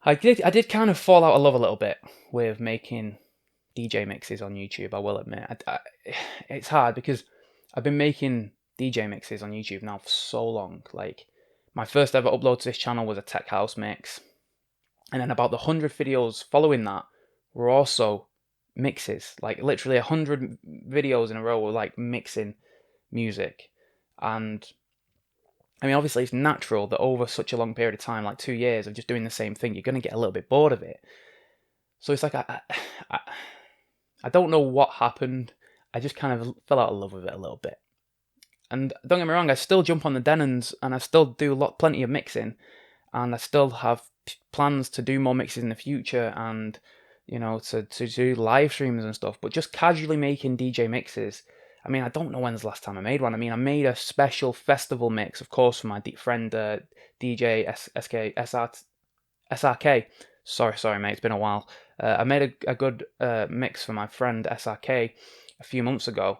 I did kind of fall out of love a little bit with making DJ mixes on YouTube. I will admit, it's hard because I've been making DJ mixes on YouTube now for so long. Like my first ever upload to this channel was a tech house mix, and then about the 100 videos following that were also mixes. Like literally 100 videos in a row were like mixing music, and I mean, obviously, it's natural that over such a long period of time, like 2 years of just doing the same thing, you're going to get a little bit bored of it. So it's like I, I don't know what happened. I just kind of fell out of love with it a little bit. And don't get me wrong, I still jump on the Denons and I still do plenty of mixing, and I still have plans to do more mixes in the future, and to do live streams and stuff. But just casually making DJ mixes. I mean, I don't know when's the last time I made one. I mean, I made a special festival mix, of course, for my friend DJ SRK. Sorry, mate, it's been a while. I made a good mix for my friend SRK a few months ago.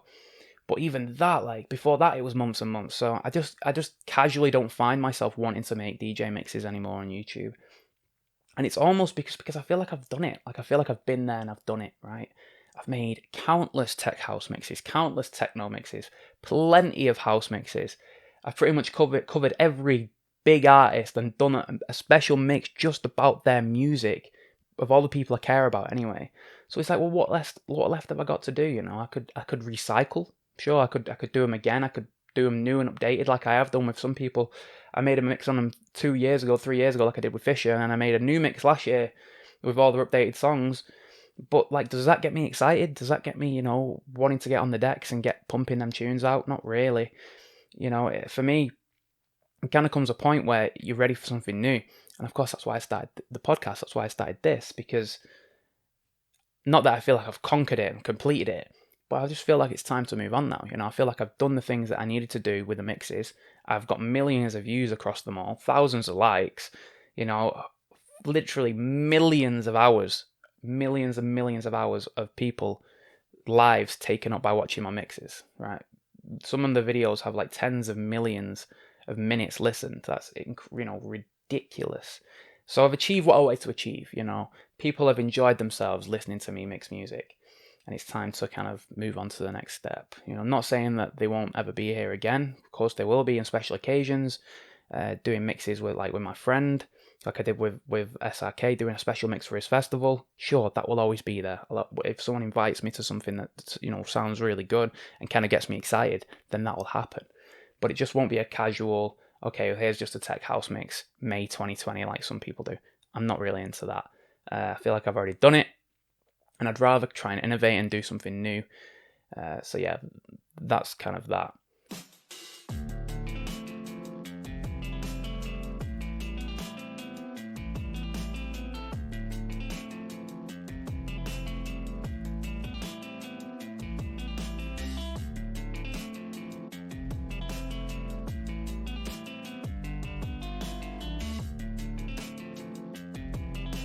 But even that, like before that, it was months and months. So I just casually don't find myself wanting to make DJ mixes anymore on YouTube. And it's almost because I feel like I've done it. Like I feel like I've been there and I've done it, right? I've made countless tech house mixes, countless techno mixes, plenty of house mixes. I've pretty much covered every big artist and done a special mix just about their music, of all the people I care about anyway. So it's like, well, what left have I got to do? I could recycle. Sure, I could do them again. I could do them new and updated like I have done with some people. I made a mix on them 2 years ago, 3 years ago, like I did with Fisher, and I made a new mix last year with all the updated songs. But like, does that get me excited? Does that get me, wanting to get on the decks and get pumping them tunes out? Not really. For me, it kind of comes a point where you're ready for something new. And of course, that's why I started the podcast. That's why I started this, because not that I feel like I've conquered it and completed it, but I just feel like it's time to move on now. I feel like I've done the things that I needed to do with the mixes. I've got millions of views across them all, thousands of likes, literally millions of hours, millions and millions of hours of people lives taken up by watching my mixes, right? Some of the videos have like tens of millions of minutes listened. That's ridiculous. So I've achieved what I wanted to achieve. People have enjoyed themselves listening to me mix music, and it's time to kind of move on to the next step. I'm not saying that they won't ever be here again. Of course, they will be in special occasions, doing mixes with my friend, like I did with SRK, doing a special mix for his festival. Sure, that will always be there. If someone invites me to something that sounds really good and kind of gets me excited, then that will happen. But it just won't be a casual, okay, well, here's just a tech house mix, May 2020, like some people do. I'm not really into that. I feel like I've already done it, and I'd rather try and innovate and do something new. So yeah, that's kind of that.